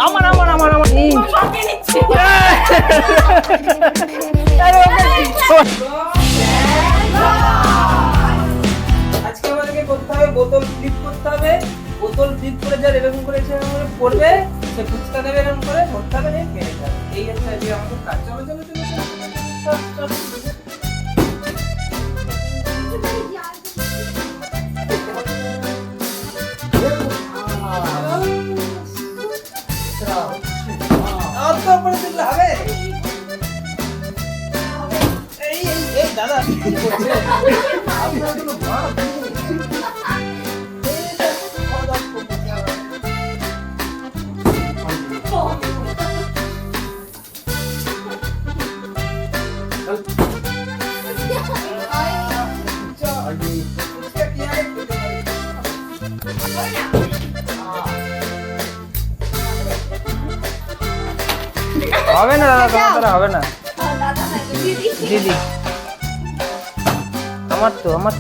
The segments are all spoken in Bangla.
আমার আমার আমার আমার আজকে আমাদেরকে করতে হবে বোতল ফ্লিপ করতে হবে। বোতল ফ্লিপ করে যার এরকম করে পড়বে সে ফুচকা দেবে এরকম করে ধরতে হবে নিয়ে খেয়ে যাবে। এই হচ্ছে আজকে আমাদের কাজ। চলো চলো চলো দাদা হবে না দাদা, তোমার দ্বারা হবে না দিদি। আমার তো আমার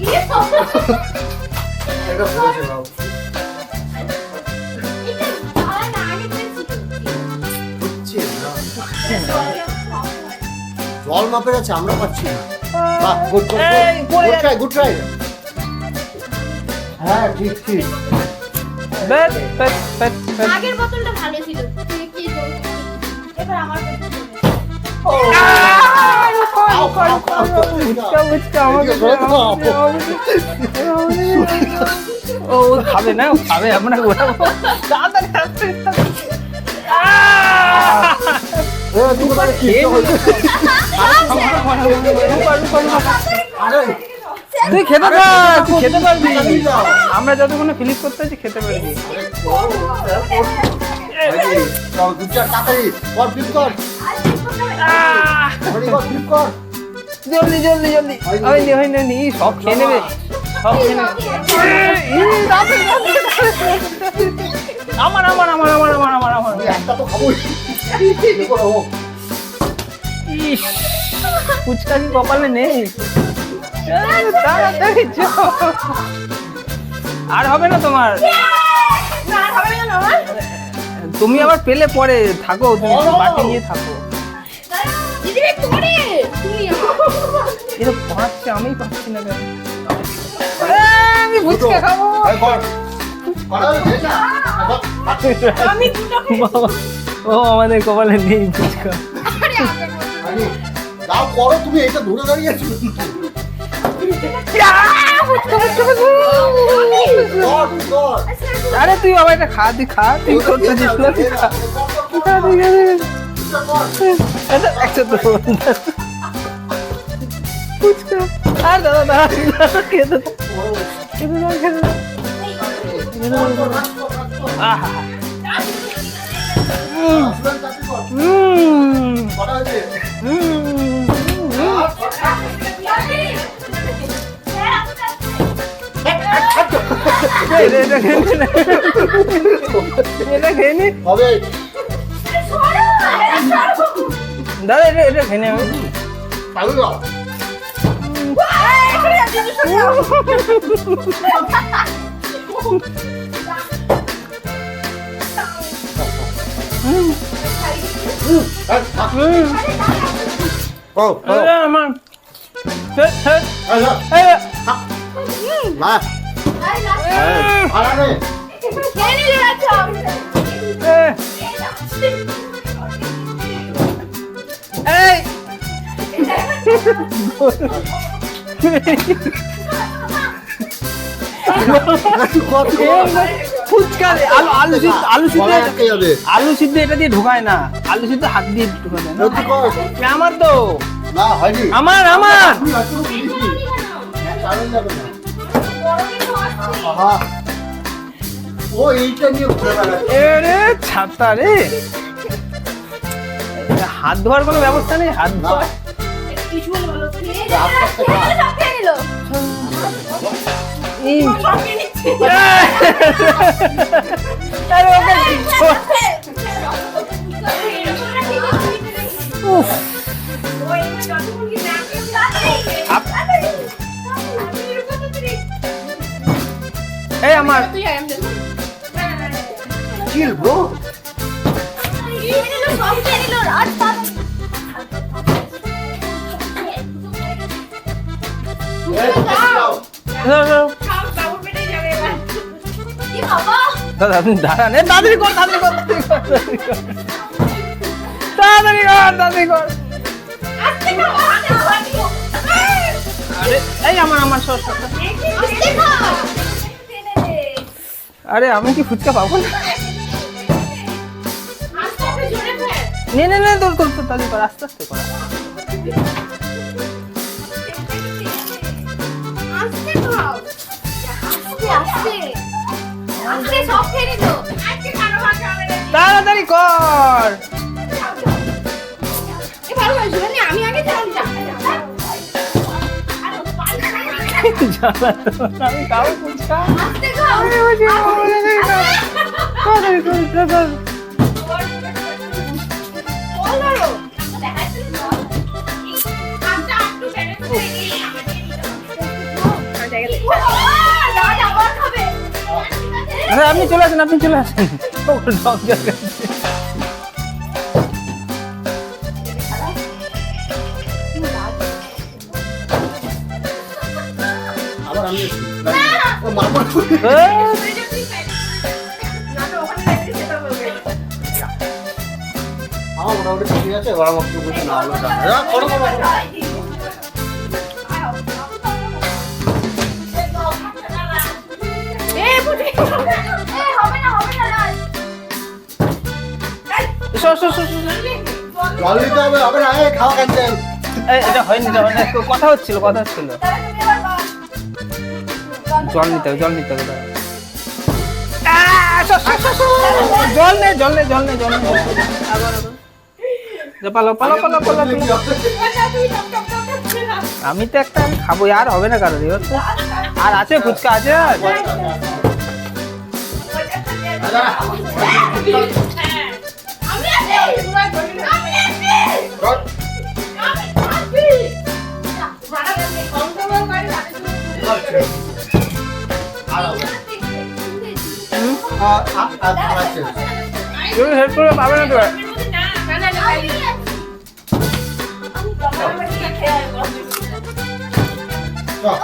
জল মাপের আছে, আমরা পাচ্ছি না। Good try. হ্যাঁ ঠিক ঠিক। আগের বোতলটা ভালো ছিল। এবার আমার ও খাবে না, খাবে আমরা তুই খেতে পার, তুই খেতে পারবি। আমরা যতক্ষণ ফিলিপ করতে আছি খেতে পারবি। জলদি জলদি জলদি হয়নি সব খেয়ে নেবে, সব খেয়ে নেবে। আমার আমার আমার আমার আমার আমার আমার ইস, ফুচকা কি কপালে নেই? তাড়াতাড়ি চল। আর হবে না তোমার, তুমি আবার পেলে পরে থাকো, তুমি বাটি নিয়ে থাকো। এটা পাচ্ছে, আমি পাচ্ছি না কেন? আমি ফুচকা খাবো। ও আমাদের কপালে নেই ফুচকা। তুমি এটা ধরে দাঁড়িয়েছো। আরে তুই বাবা এটা খা, তুই খা, তুই করতে দিস না, তুই খা। ফুচকা আর দাদা দাদা খেতে এটা খেয়ে নি দাদা, এটা খেয়ে নি আমি। ফুচকা আলু সিদ্ধ এটা দিয়ে ঢোকায় না, আলু সিদ্ধ হাত দিয়ে ঢোকায় না। আমার তো আমার আমার ছাতা রে, হাত ধোয়ার কোনো ব্যবস্থা নেই? হাত ধোয়া এই আমার তুই আয়, আমি দেখবো। চিল ব্রো এই নিল, সব খেয়ে নিল, রাত পাবে। কি বাবা? দাদা আপনি দাঁড়ান এ তাড়াতাড়ি কর তাড়াতাড়ি কর তাড়াতাড়ি কর তাড়াতাড়ি কর তাড়াতাড়ি কর আস্তে খাও, আস্তে খাও। আরে এই আমার সর সর, সর। আস্তে খাও। আরে আমি কি ফুচকা পাবো না আস্তে একটু জোরে ফেল। নে তোর তাড়াতাড়ি কর আস্তে আস্তে কর আস্তে খাও। আস্তে আস্তে। আস্তে সব খেয়ে নিল। আজকে কারো ভাত হবে না। তাড়াতাড়ি কর এবার হয়েছিল না, আমি আগে জানতাম। জ্বালা তো, আমি খাবো ফুচকা আস্তে খাও। তাড়াতাড়ি কর তাড়াতাড়ি। বলো। দেখাচ্ছিল তো। আস্তে একটু ফেলে তুই দাদা আবার খাবে। আরে আপনি চলে আসেন ও, জল জল খাচ্ছে। আবার আমি এসেছি। ও মামা আমার মোটামুটি ঠিক আছে এবার আমার একটু বুঝি না হলো না করো বাবা সর সর সর সর। জল দিতে হবে হবে না এই খাওয়া ক্যান্সেল এই, এটা হয়নি কথা হচ্ছিল জল নিতে হবে দাঁড়া। সর, সর, সর, সর। জল নে আবার যা, পালাও। আমি তো একটা খাবো আর হবে না কারোর এবার তো। আর আছে ফুচকা আছে আর তুমি হেল্প করে পাবে না তো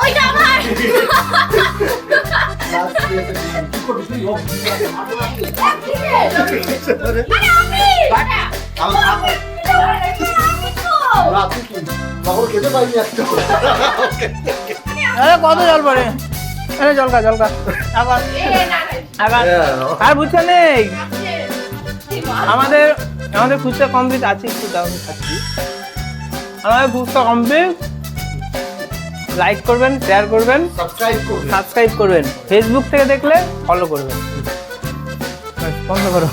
ওইটা আমার তখন খেতে পাইনি একটা আরে কত জল পড়ে আরে জল খা আবার আর ফুচকা নেই আমাদের ফুচকা কমপ্লিট আছে একটু দাও আমি খাচ্ছি আমাদের ফুচকা কমপ্লিট লাইক করবেন শেয়ার করবেন সাবস্ক্রাইব করবেন ফেসবুক থেকে দেখলে ফলো করবেন বন্ধ করো